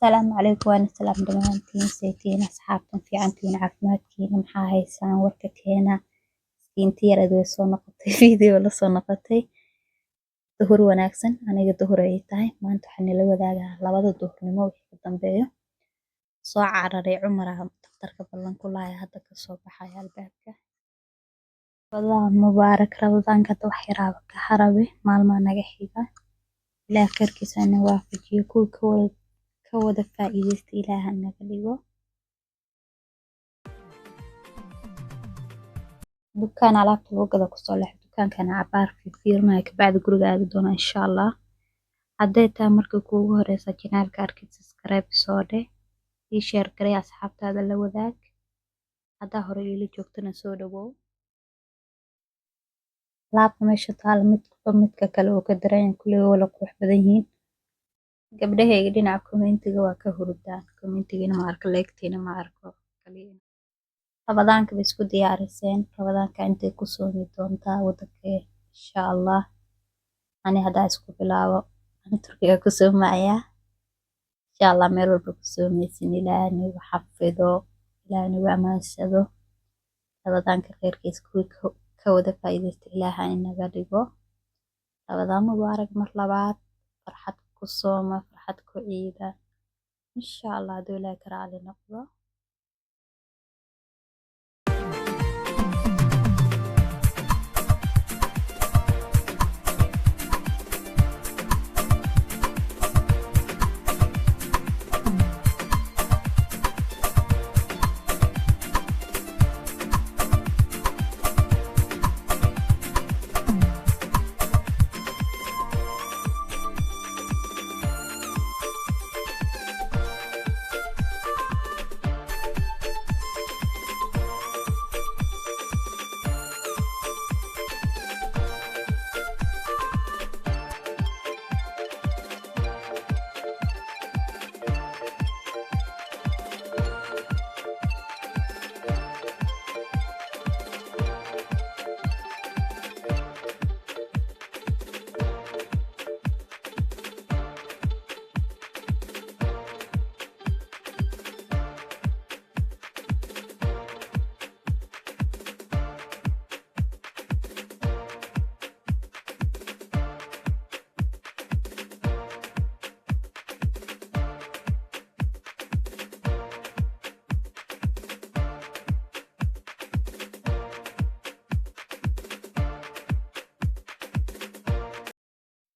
السلام عليكم وانا سلام دمانتين سيتين أصحابتن في عنتين عافمادكين maxaa haysaan warka keena intii yarad way soo noqotay video la soo noqotay duhur wanaagsan aniga duhur ay tahay maanta waxaan la wadaagaa labada duhurnimo wixii ka dambeeyo soo cararay cumaraha dhakhtarka ballan ku laaya hadda ka soo baxay albaabka Ramadan mubaarak Ramadaanka wax yaraaba ka harabe maalmaha naga xiga ilaahay khayrkiisa na waafajiyo kuwa ka wada faa'iideysta ilaahay naga dhigo dukaan alaabta lagu gado kusoo leex dukaankana cabaar fiirnaa ka bacdi guriga aadi doona insha Allah hadday taa marka kuugu horeysa channelka arkid subscribe soo dheh ii share garay asxaabtaada la wadaag haddaa hore ila joogtana soo dhawow laabta meesha taal midka kale oo ka daran kulliga wala qurux badan yihiin gabdhahayga dhinaca commentiga waa ka hurdaan commentigina ma arko leegtiina ma arko kaliya Ramadaanka bay isku diyaariseen Ramadaanka intay ku soomi doontaa wadanka insha Allah ani hadda isku bilaabo ani Turkiga ku soomaya insha Allah meel walba ku soomeysin ilaahay nagu xafido ilaahay nagu amaansado Ramadaanka khayrkiisa ka wada faa'iideysta ilaahay naga dhigo Ramadaan mubaarak mar labaad farxad ku sooma farxad ku ciida insha Allah haduu ilaahay ka raali noqdo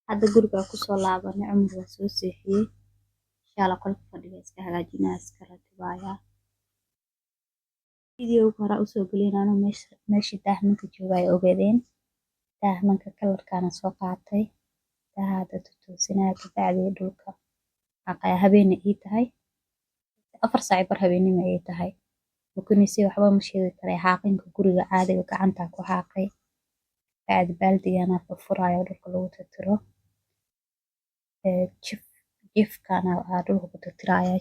hadda guriga ku soo laabanay cumriga soo seexiyay insha Allah qolka fadhiga iska hagaajinaa iska ratibaya video hore u soo galinaano meeshii daahmanka joogay ogeedeen daahmanka kalarkana soo qaatay daahada tutoosinaa ka bacdi dhulka aqay habeenay ii tahay 4 saac bar habeenimo ay tahay bukunisi waxba ma sheegi karay xaaqinka guriga caadiga gacanta ku xaaqay bacdi baaldigana furaayo dhulka lagu tirtiro jifkana dhulka ku tirtiraya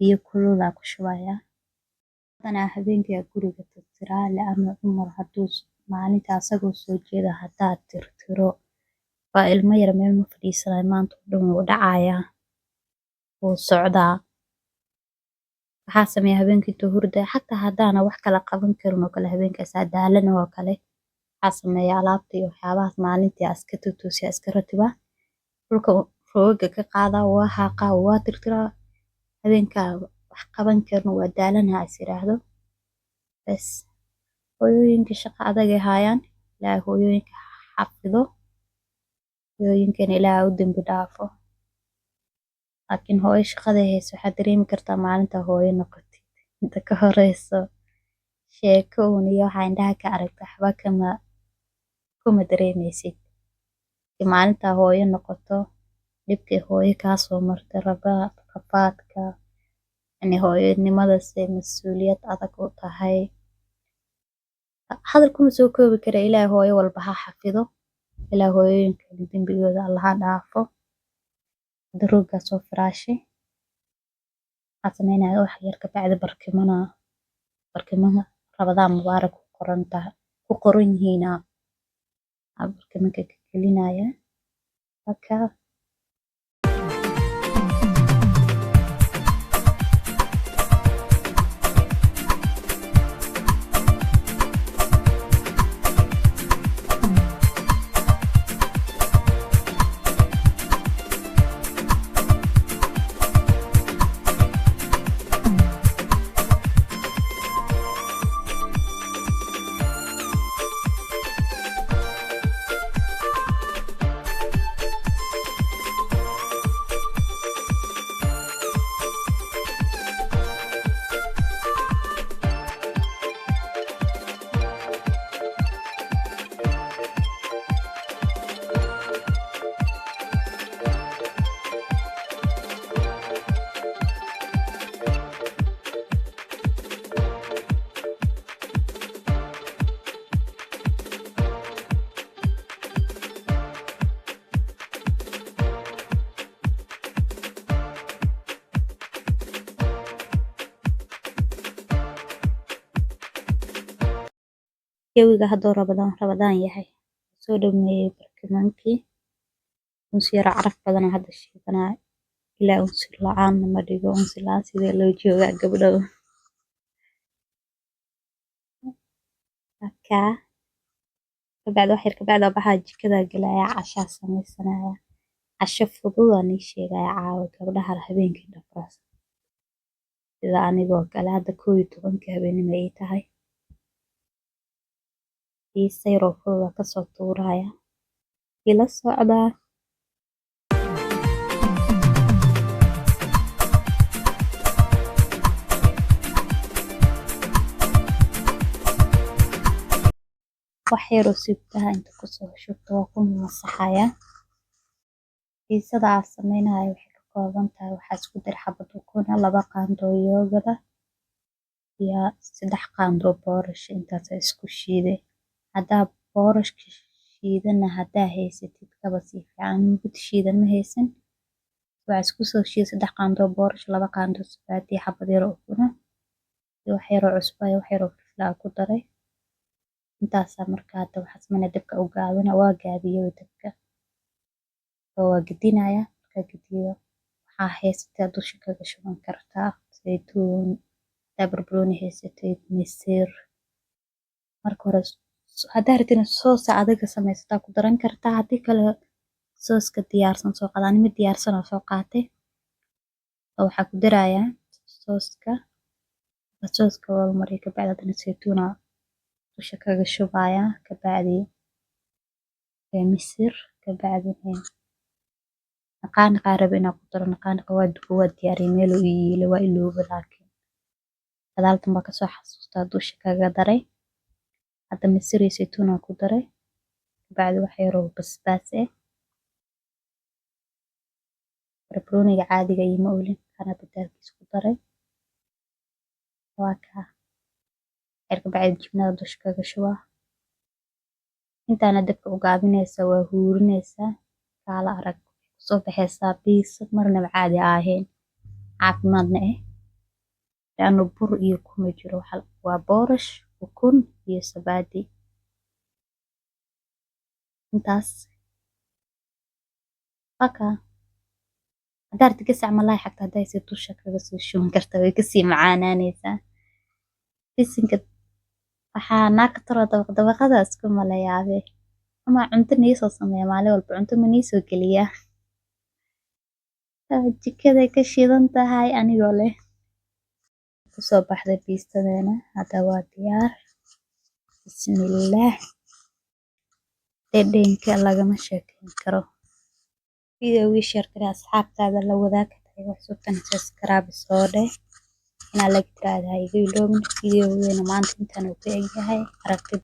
iyo kulula ku shubaya hadana habeenkii guriga tirtiraa laana umar haduu maalinta asagoo soo jeeda hadaa tirtiro waa ilmo yar meel ma fadhiisanay maanta dhan wuu dhacaya wuu socdaa waxaa sameeyaa habeenkii intuu hurda xataa haddaana wax kala qaban karin oo kale habeenkaas daalana oo kale waxaa sameeyaa alaabta iyo waxyaabahaas maalintii iska tutusiya iska ratiba dhulka rooga ka qaada waa xaqa waa tirtiraa habeenka wax qaban karin waa daalana is yiraahdo bas hooyooyinka shaqo adag ay hayaan ilaahay hooyooyinka xafido hooyooyinkan ilaahay u dambi dhaafo laakiin hooyo shaqada hayso waxaad dareemi kartaa maalinta hooyo noqotid inta ka horeyso sheeko iyo waxa indhaha ka aragta waxba kuma dareemeysid maalinta hooyo noqoto dhibkii hooyo ka soo martay rafaadka hooyonimada say mas'uuliyad adag u tahay hadal kuma soo koobi kara ilaahay hooyo walba ha xafido ilaahay hooyooyinka dambigooda Allah ha dhaafo daruga soo firaashay asmeena wax yar ka bacdi barkimada Ramadaan mubaarak ku qoran yihiin barkimanka ka gelinaya marka jawiga hadduu rabadaan yahay soo dhameeyey barkamankii unsi yaro caraf badan hadda shiidanaa ilaa unsi la-aan ma dhigo unsi la-aan sidee loo joogaa gabdho markaa kabacdi wax yar kabacdi waxaa jikada gelaya cashaa sameysanaya casho fudud aan ii sheegaya caawa gabdhaha habeenkii dhafraas sida anigoo kale hadda 11 habeenimo ay tahay sayro fudud kasoo tuuraya ila socdaa wax yaroo sibtaha inta kusoo shubto waa ku masaxaya piisada aan sameynayo waxay ka kooban tahay waxaa isku dar xabad ukun 2 qaando yoogada iyo 3 qaando boorash intaas isku shiiday haddaa boorashka shiidana haddaa haysatid kaba sii fiican mid shiidan ma haysan waxaa isku soo shiiday 3 qaando boorash 2 qaando sabaati xabad yar ukuna iyo wax yaroo cusbo iyo wax yaroo filfil ku daray intaas markaa hadda waxaa sameynaya dabka u gaabina waa gaabiyey dabka oo waa gedinaya markaa gediyo waxaa haysataa dusha kaga shuban kartaa saytuun haddaa barbarooni haysatid misir marka hore haddaa rabtid soos adiga sameysataa ku daran kartaa haddii kale sooska diyaarsan soo qaada ani mid diyaarsan oo soo qaatay oo waxaa ku darayaa sooska waa mariyo kabacdi haddana saytuuna dusha kaga shubaya kabacdi misir kabacdi naqaanaqa rabo inaan ku daro naqaanaqa waa diyaariyey meel uu ii yiilay waa iloobe laakiin gadaal dambe aan kasoo xasuustaa dusha kaga daray hadda misir iyo saytuun aan ku daray kabacdi wax yaroo basbaas barbarooniga caadiga ima olin kana badaalkiis ku daray waa kaa yar kabacdi jibnada dusha kaga shubaa intaana dabka u gaabinaysaa waa huurinaysaa kaala arag soo baxaysaa biisa marnaba caadi ahayn caafimaadna laano bur iyo kuma jiro waa boorash ukun iyo sabaati intaas haddaa rabtid gasac malaay xagta haddaa haysid dusha kaga soo shuban kartaa way kasii macaanaanaysaa bisinka waxaa naagta talo dabaqada isku malayaabe ama cunto niisoo sameeya maalin walba cunto ma niisoo geliyaa jikaday ka shidan tahay anigoo leh kusoo baxday biistadeena hadda waa diyaar bismillaah dhadhanka lagama sheekeyn karo videoga share kare asxaabtaada la wadaag waxsuubtan subscribe soo dheh inaa like tiraahdo ha iga iloobin videogeena maanta intaan uu ka egyahay aragtida